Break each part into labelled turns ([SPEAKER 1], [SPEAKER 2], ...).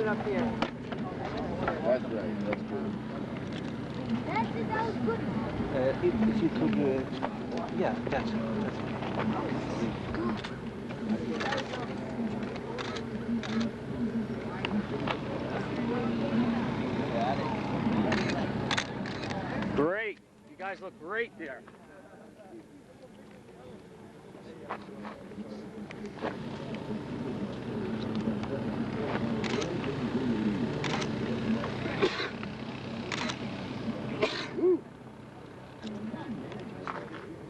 [SPEAKER 1] it up here.
[SPEAKER 2] That's right, that's good.
[SPEAKER 3] That was good.
[SPEAKER 4] If you could, yeah, that's it.
[SPEAKER 5] Great. You guys look great there.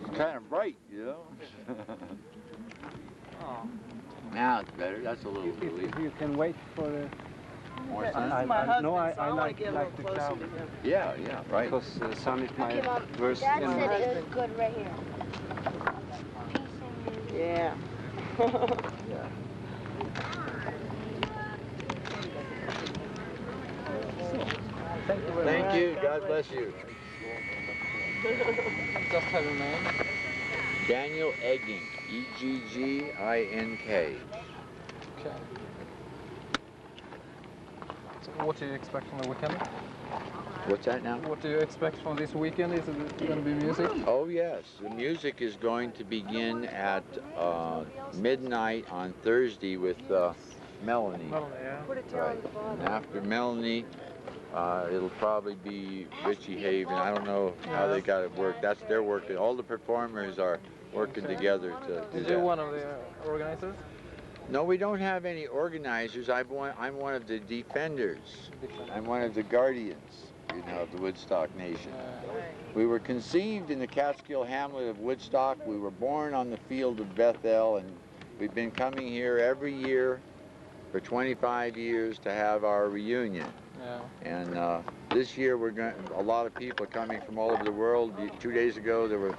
[SPEAKER 2] It's kind of bright, you know?
[SPEAKER 4] Oh.
[SPEAKER 2] Now it's better. That's a little relief.
[SPEAKER 4] If you can wait for the...
[SPEAKER 2] More
[SPEAKER 1] This
[SPEAKER 2] sun?
[SPEAKER 1] is my husband,
[SPEAKER 4] no,
[SPEAKER 1] so I want
[SPEAKER 4] like
[SPEAKER 1] to get a little
[SPEAKER 4] the
[SPEAKER 1] closer
[SPEAKER 4] cloud.
[SPEAKER 1] to him.
[SPEAKER 2] Yeah, yeah, right.
[SPEAKER 4] Because the sun is my
[SPEAKER 3] Okay, Mom.
[SPEAKER 4] worst
[SPEAKER 3] Dad
[SPEAKER 4] enemy.
[SPEAKER 3] said it was good right here.
[SPEAKER 1] Yeah.
[SPEAKER 2] Yeah.
[SPEAKER 4] Thank you very
[SPEAKER 2] Thank
[SPEAKER 4] much.
[SPEAKER 2] you. God bless you.
[SPEAKER 4] Just have a name.
[SPEAKER 2] Daniel Egging. E-G-G-I-N-K.
[SPEAKER 4] Okay. So what do you expect from the weekend?
[SPEAKER 2] What's that now?
[SPEAKER 4] What do you expect from this weekend? Is it going to be music?
[SPEAKER 2] Oh yes, the music is going to begin at midnight on Thursday with Melanie.
[SPEAKER 4] Yeah.
[SPEAKER 1] Put it down on the bottom.
[SPEAKER 2] And after Melanie, it'll probably be Richie Haven. I don't know how they got it worked. That's their work. All the performers are working together to do
[SPEAKER 4] Is you
[SPEAKER 2] that.
[SPEAKER 4] one of the organizers?
[SPEAKER 2] No, we don't have any organizers. I'm one of the defenders. I'm one of the guardians, you know, of the Woodstock Nation. We were conceived in the Catskill hamlet of Woodstock. We were born on the field of Bethel, and we've been coming here every year for 25 years to have our reunion.
[SPEAKER 4] Yeah.
[SPEAKER 2] And this year a lot of people are coming from all over the world. 2 days ago there were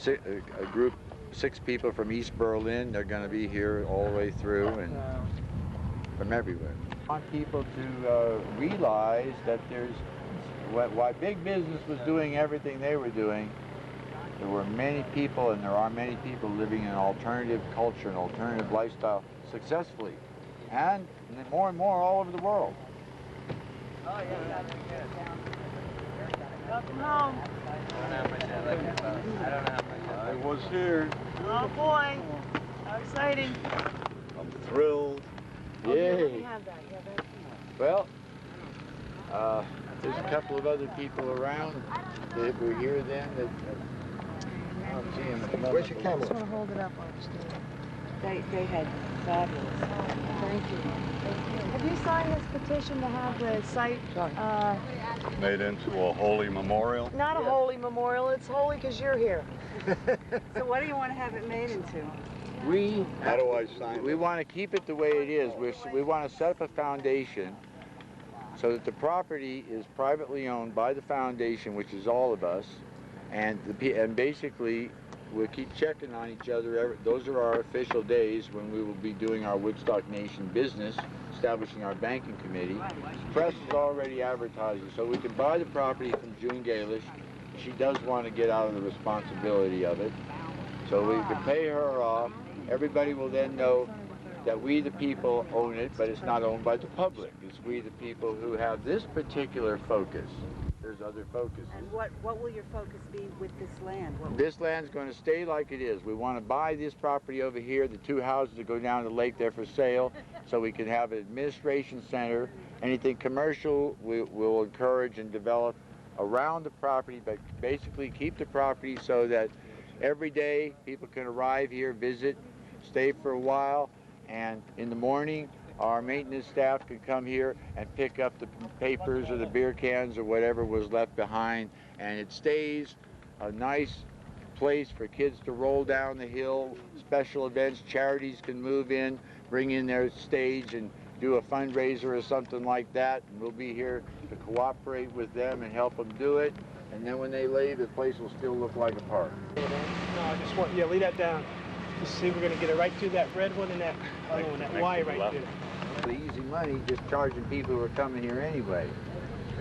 [SPEAKER 2] a group, 6 people from East Berlin. They're going to be here all the way through and from everywhere. I want people to realize that why big business was doing everything they were doing, there were many people, and there are many people living an alternative culture, an alternative lifestyle successfully, and more all over the world.
[SPEAKER 1] Oh, yeah. Welcome home.
[SPEAKER 4] I don't know how much I like it, but I don't know how much
[SPEAKER 2] I was here.
[SPEAKER 1] Oh, boy. How exciting.
[SPEAKER 2] I'm thrilled.
[SPEAKER 1] Oh,
[SPEAKER 2] Yay.
[SPEAKER 1] let me have that. Yeah, that's
[SPEAKER 2] Well, there's a couple of other people around that were here then that I don't see them at the moment.
[SPEAKER 6] Where's your
[SPEAKER 1] I
[SPEAKER 6] camera?
[SPEAKER 1] just want to hold it up on the stage. They had fabulous. Thank you. Have you signed this petition to have the site
[SPEAKER 6] Made into a holy memorial.
[SPEAKER 1] not a holy memorial? It's holy because you're here.
[SPEAKER 7] So what do you want to have it made into?
[SPEAKER 6] How do I sign
[SPEAKER 2] We
[SPEAKER 6] it?
[SPEAKER 2] want to keep it the way it is. We want to set up a foundation so that the property is privately owned by the foundation, which is all of us, and basically we'll keep checking on each other. Those are our official days when we will be doing our Woodstock Nation business, establishing our banking committee. Press is already advertising, so we can buy the property from June Galish. She does want to get out of the responsibility of it, so we can pay her off. Everybody will then know that we the people own it, but it's not owned by the public. It's we the people who have this particular focus. There's other focuses.
[SPEAKER 7] And what will your focus be with this land?
[SPEAKER 2] This land's going to stay like it is. We want to buy this property over here, the 2 houses that go down the lake there for sale, so we can have an administration center. Anything commercial we will encourage and develop around the property, but basically keep the property so that every day people can arrive here, visit, stay for a while, and in the morning our maintenance staff can come here and pick up the papers or the beer cans or whatever was left behind, and it stays a nice place for kids to roll down the hill. Special events, charities can move in, bring in their stage and do a fundraiser or something like that, and we'll be here to cooperate with them and help them do it. And then when they leave, the place will still look like a park.
[SPEAKER 8] No, I just want, yeah, lay that down. You see, we're going to get it right through that red one and that other one, that Y right there.
[SPEAKER 2] The easy money, just charging people who are coming here anyway.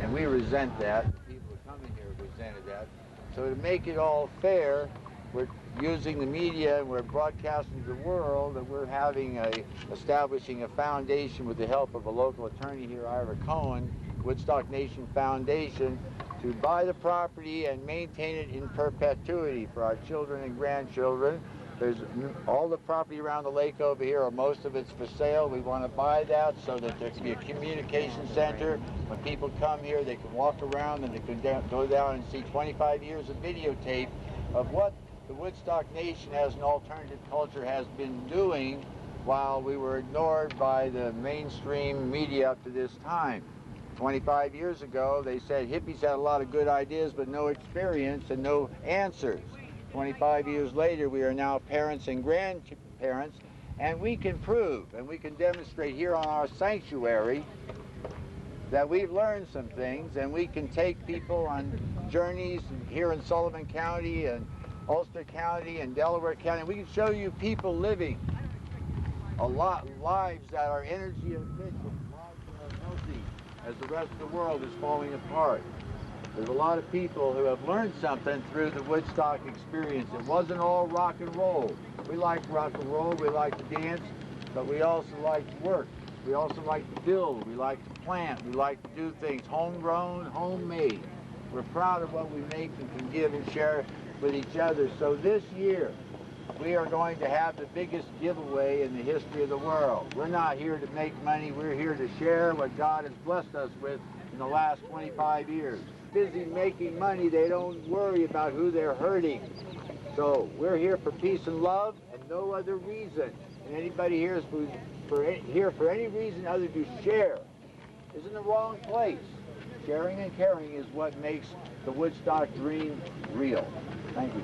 [SPEAKER 2] And we resent that. The people who are coming here resented that. So to make it all fair, we're using the media and we're broadcasting to the world that we're establishing a foundation with the help of a local attorney here, Ira Cohen, Woodstock Nation Foundation, to buy the property and maintain it in perpetuity for our children and grandchildren. There's all the property around the lake over here, or most of it's for sale. We want to buy that so that there can be a communication center. When people come here, they can walk around and they can go down and see 25 years of videotape of what the Woodstock Nation as an alternative culture has been doing while we were ignored by the mainstream media up to this time. 25 years ago, they said hippies had a lot of good ideas but no experience and no answers. 25 years later, we are now parents and grandparents, and we can prove and we can demonstrate here on our sanctuary that we've learned some things, and we can take people on journeys here in Sullivan County and Ulster County and Delaware County. We can show you people living lives that are energy efficient, lives that are healthy, as the rest of the world is falling apart. There's a lot of people who have learned something through the Woodstock experience. It wasn't all rock and roll. We like rock and roll, we like to dance, but we also like to work. We also like to build, we like to plant, we like to do things homegrown, homemade. We're proud of what we make and can give and share with each other. So this year, we are going to have the biggest giveaway in the history of the world. We're not here to make money, we're here to share what God has blessed us with in the last 25 years. Busy making money, they don't worry about who they're hurting. So we're here for peace and love and no other reason. And anybody here is here for any reason other to share is in the wrong place. Sharing and caring is what makes the Woodstock dream real. Thank you.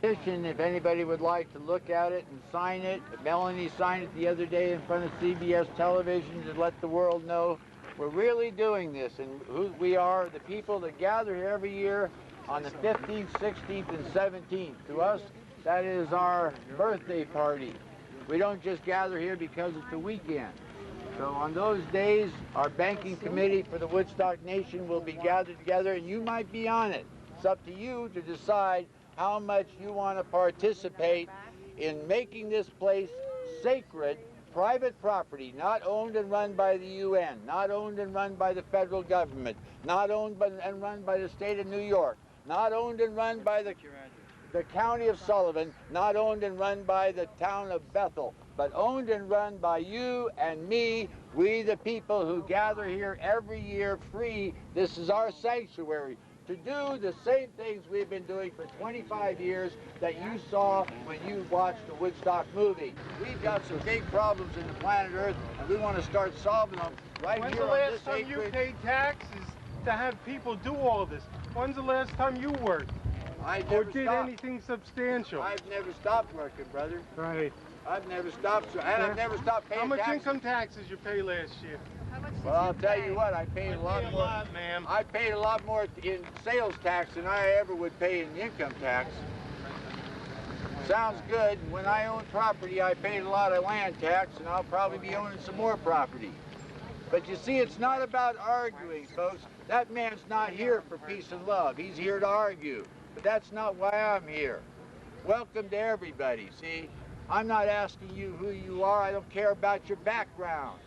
[SPEAKER 2] If anybody would like to look at it and sign it, Melanie signed it the other day in front of CBS television to let the world know we're really doing this, and who we are, the people that gather here every year on the 15th, 16th, and 17th. To us, that is our birthday party. We don't just gather here because it's a weekend. So on those days, our banking committee for the Woodstock Nation will be gathered together, and you might be on it. It's up to you to decide how much you want to participate in making this place sacred, private property, not owned and run by the UN, not owned and run by the federal government, not owned and run by the state of New York, not owned and run by the county of Sullivan, not owned and run by the town of Bethel, but owned and run by you and me, we the people who gather here every year free. This is our sanctuary, to do the same things we've been doing for 25 years that you saw when you watched the Woodstock movie. We've got some big problems in the planet Earth, and we want to start solving them right
[SPEAKER 8] When's
[SPEAKER 2] here
[SPEAKER 8] the
[SPEAKER 2] on
[SPEAKER 8] last
[SPEAKER 2] this
[SPEAKER 8] time you
[SPEAKER 2] acreage.
[SPEAKER 8] paid taxes to have people do all this? When's the last time you worked?
[SPEAKER 2] I
[SPEAKER 8] Or
[SPEAKER 2] never
[SPEAKER 8] did
[SPEAKER 2] stopped.
[SPEAKER 8] anything substantial?
[SPEAKER 2] I've never stopped working, brother.
[SPEAKER 8] Right.
[SPEAKER 2] I've never stopped, and I've never stopped paying
[SPEAKER 8] How much
[SPEAKER 2] taxes.
[SPEAKER 8] income taxes you pay last year?
[SPEAKER 2] Well, I'll tell you what, I paid a lot
[SPEAKER 8] Pay a
[SPEAKER 2] more.
[SPEAKER 8] lot, ma'am.
[SPEAKER 2] I paid a lot more in sales tax than I ever would pay in income tax. Sounds good. When I owned property, I paid a lot of land tax, and I'll probably be owning some more property. But you see, it's not about arguing, folks. That man's not here for peace and love. He's here to argue. But that's not why I'm here. Welcome to everybody, see? I'm not asking you who you are. I don't care about your background.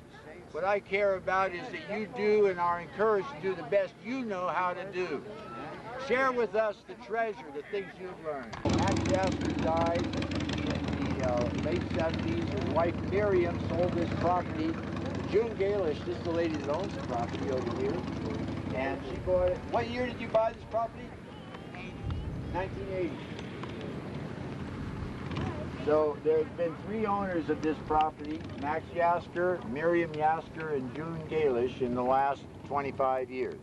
[SPEAKER 2] What I care about is that you do and are encouraged to do the best you know how to do. Share with us the treasure, the things you've learned. Max Jasper died in the late 70s. His wife Miriam sold this property to June Galish. This is the lady that owns the property over here. And she bought it. What year did you buy this property? 1980. So there's been 3 owners of this property, Max Yasker, Miriam Yasker, and June Galish in the last 25 years.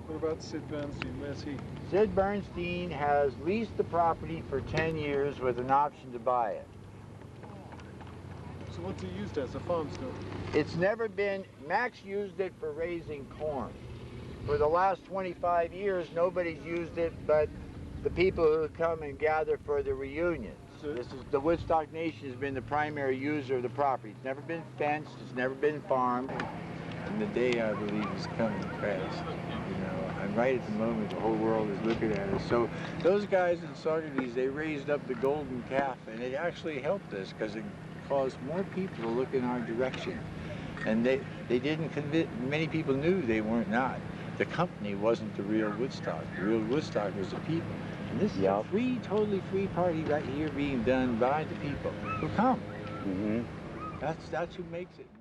[SPEAKER 9] What about Sid Bernstein? Where's he?
[SPEAKER 2] Sid Bernstein has leased the property for 10 years with an option to buy it.
[SPEAKER 9] So what's he used as, a farm still?
[SPEAKER 2] It's never been, Max used it for raising corn. For the last 25 years, nobody's used it but the people who come and gather for the reunions. This is, the Woodstock Nation has been the primary user of the property. It's never been fenced, it's never been farmed.
[SPEAKER 9] And the day, I believe, is coming fast. You know, I'm
[SPEAKER 2] right at the moment, the whole world is looking at us. So those guys in Saugerties, they raised up the golden calf, and it actually helped us because it caused more people to look in our direction. And they didn't convince, many people knew they weren't not. The company wasn't the real Woodstock. The real Woodstock was the people. And this is a free, totally free party right here being done by the people who come. That's who makes it.